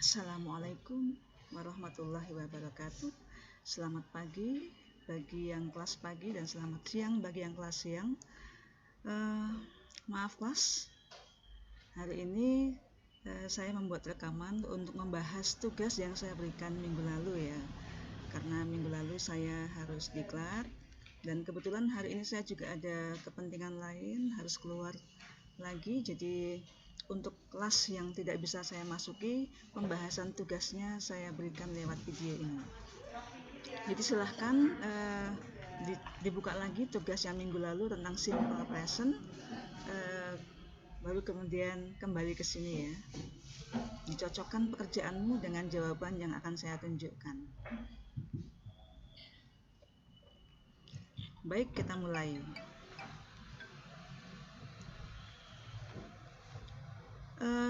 Assalamualaikum warahmatullahi wabarakatuh. Selamat pagi bagi yang kelas pagi dan selamat siang bagi yang kelas siang. Maaf kelas, hari ini saya membuat rekaman untuk membahas tugas yang saya berikan minggu lalu ya. Karena minggu lalu saya harus diklat dan kebetulan hari ini saya juga ada kepentingan lain, harus keluar lagi. Jadi untuk kelas yang tidak bisa saya masuki, pembahasan tugasnya saya berikan lewat video ini. Jadi silahkan dibuka lagi tugas yang minggu lalu tentang simple present, baru kemudian kembali ke sini ya. Dicocokkan pekerjaanmu dengan jawaban yang akan saya tunjukkan. Baik, kita mulai.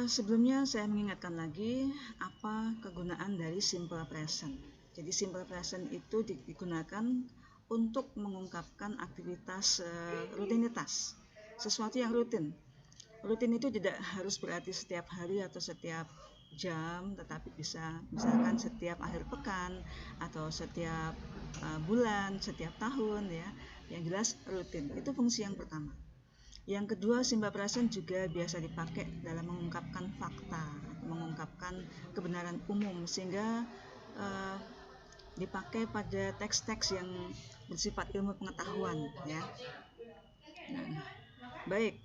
Sebelumnya saya mengingatkan lagi apa kegunaan dari simple present. Jadi simple present itu digunakan untuk mengungkapkan aktivitas rutinitas, sesuatu yang rutin. Rutin itu tidak harus berarti setiap hari atau setiap jam, tetapi bisa misalkan setiap akhir pekan atau setiap bulan, setiap tahun ya. Yang jelas rutin. Itu fungsi yang pertama. Yang kedua, simple present juga biasa dipakai dalam mengungkapkan fakta, mengungkapkan kebenaran umum, sehingga dipakai pada teks-teks yang bersifat ilmu pengetahuan ya. Baik.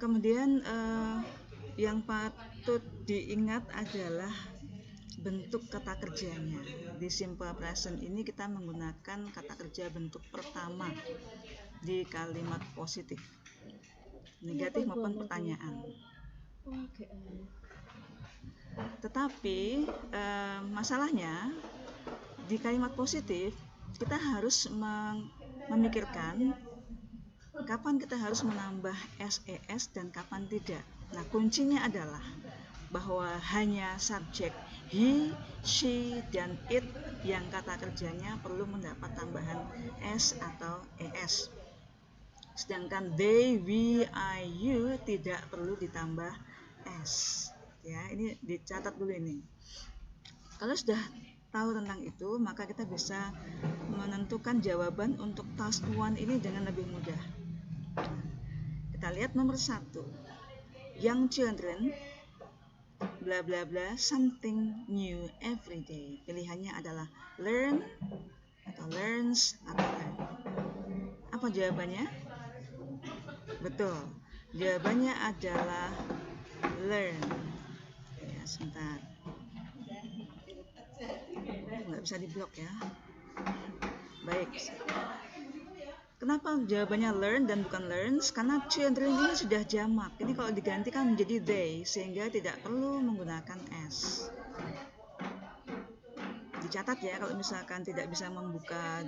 Kemudian yang patut diingat adalah bentuk kata kerjanya. Di simple present ini kita menggunakan kata kerja bentuk pertama di kalimat positif, negatif maupun pertanyaan. Tetapi masalahnya di kalimat positif kita harus memikirkan kapan kita harus menambah SES dan kapan tidak. Nah, kuncinya adalah bahwa hanya subjek he, she, dan it yang kata kerjanya perlu mendapat tambahan S atau ES. Sedangkan they, we, I, you tidak perlu ditambah S. Ya, ini dicatat dulu ini. Kalau sudah tahu tentang itu, maka kita bisa menentukan jawaban untuk task 1 ini dengan lebih mudah. Kita lihat nomor 1. Young children bla bla bla something new every day. Pilihannya adalah learn atau learns atau learn. Apa jawabannya? Betul. Jawabannya adalah learn. Ya, sebentar. Nggak bisa diblok ya. Baik. Kenapa jawabannya learn dan bukan learns? Karena children ini sudah jamak. Ini kalau digantikan menjadi they, sehingga tidak perlu menggunakan S. Dicatat ya, kalau misalkan tidak bisa membuka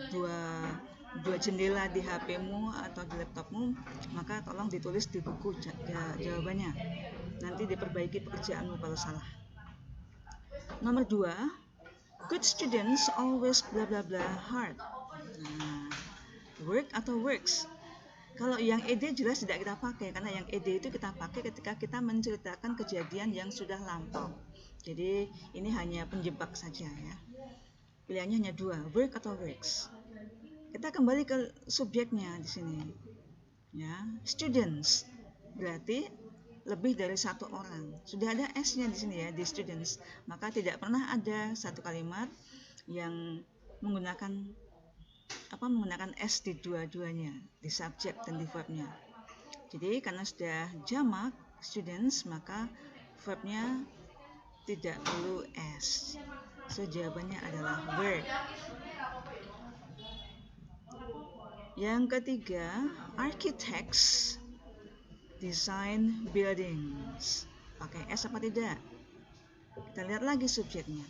dua jendela di HP-mu atau di laptopmu, maka tolong ditulis di buku jawabannya. Nanti diperbaiki pekerjaanmu kalau salah. Nomor 2, good students always bla bla bla hard. Nah, work atau works. Kalau yang ed jelas tidak kita pakai, karena yang ed itu kita pakai ketika kita menceritakan kejadian yang sudah lampau. Jadi ini hanya penjebak saja ya. Pilihannya hanya 2, work atau works. Kita kembali ke subjeknya di sini. Ya, students berarti lebih dari satu orang. Sudah ada S-nya di sini ya, di students. Maka tidak pernah ada satu kalimat yang menggunakan S di dua-duanya, di subjek dan di verbnya. Jadi karena sudah jamak students, maka verbnya tidak perlu S. So jawabannya adalah work. Yang ketiga, architects design buildings. Pakai S apa tidak? Kita lihat lagi subjeknya.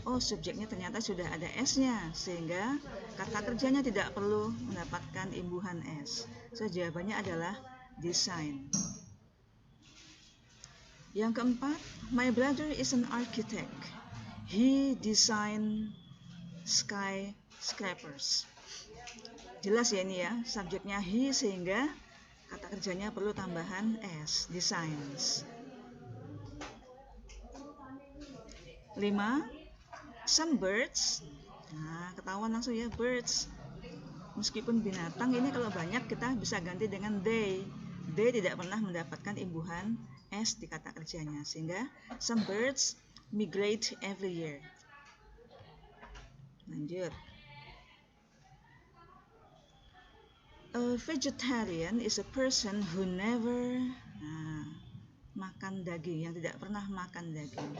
Oh, subjeknya ternyata sudah ada S-nya, sehingga kata kerjanya tidak perlu mendapatkan imbuhan S. So jawabannya adalah design. Yang keempat, my brother is an architect. He design skyscrapers. Jelas ya ini ya, subjeknya he, sehingga kata kerjanya perlu tambahan S, designs. 5. Some birds. Nah, ketahuan langsung ya, birds. Meskipun binatang, ini kalau banyak kita bisa ganti dengan they. They tidak pernah mendapatkan imbuhan s di kata kerjanya, sehingga some birds migrate every year. Lanjut. A vegetarian is a person who never makan daging, yang tidak pernah makan daging.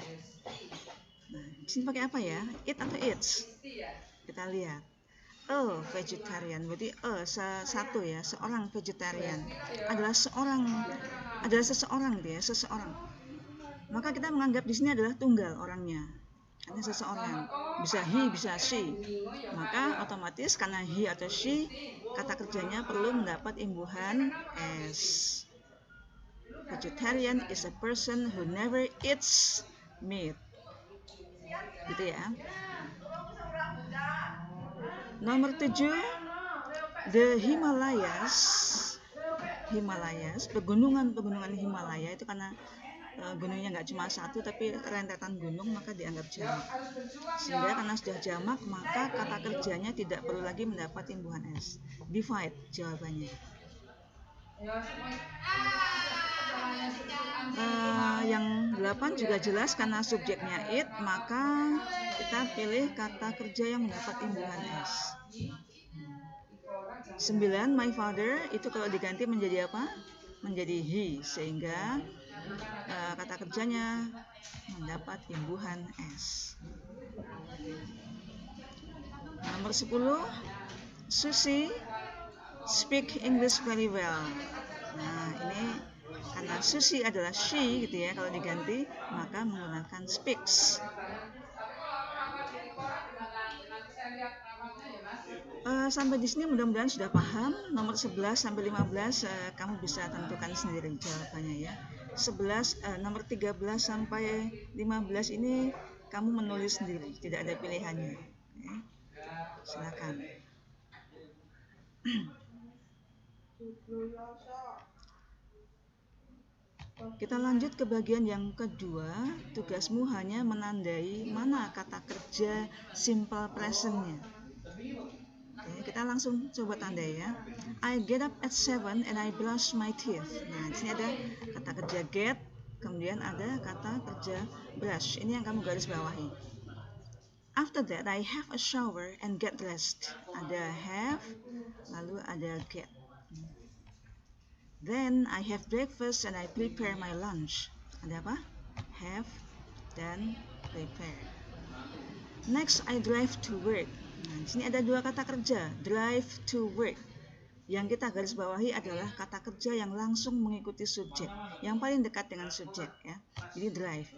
Nah, di sini pakai apa ya? It atau it's? Kita lihat. A vegetarian, berarti satu ya, seorang vegetarian adalah seseorang dia, seseorang. Maka kita menganggap di sini adalah tunggal orangnya. Hanya seseorang, bisa he, bisa she. Maka otomatis karena he atau she, kata kerjanya perlu mendapat imbuhan s. Vegetarian is a person who never eats meat. Gitu ya. Nomor 7, the Himalayas, pegunungan Himalaya itu karena gunungnya nggak cuma satu tapi rentetan gunung, maka dianggap jamak. Sehingga karena sudah jamak, maka kata kerjanya tidak perlu lagi mendapat imbuhan s. Divide jawabannya. Yang 8 juga jelas karena subjeknya it, maka kita pilih kata kerja yang mendapat imbuhan s. 9, my father, itu kalau diganti menjadi apa? Menjadi he, sehingga kata kerjanya mendapat imbuhan s. Nomor 10, Susie speak English very well. Nah, ini karena Susie adalah she gitu ya, kalau diganti maka menggunakan speaks. Sampai di sini mudah-mudahan sudah paham. Nomor 11 sampai 15 kamu bisa tentukan sendiri jawabannya ya. 11 nomor 13 sampai 15 ini kamu menulis sendiri, tidak ada pilihannya. Oke. Silakan. Kita lanjut ke bagian yang kedua. Tugasmu hanya menandai mana kata kerja simple present-nya. Oke, kita langsung coba tandai ya. I get up at 7 and I brush my teeth. Nah, di sini ada kata kerja get, kemudian ada kata kerja brush. Ini yang kamu garis bawahi. After that, I have a shower and get dressed. Ada have, lalu ada get. Then I have breakfast and I prepare my lunch. Ada apa? Have dan prepare. Next, I drive to work. Nah, di sini ada dua kata kerja, drive to work. Yang kita garis bawahi adalah kata kerja yang langsung mengikuti subjek, yang paling dekat dengan subjek ya. Jadi drive.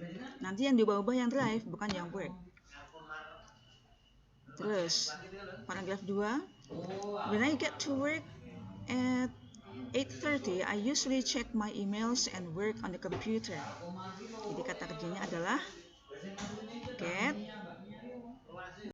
Nanti yang diubah-ubah yang drive, bukan yang work. Terus, paragraf 2. When I get to work at 8:30, I usually check my emails and work on the computer. Jadi kata kerjanya adalah get,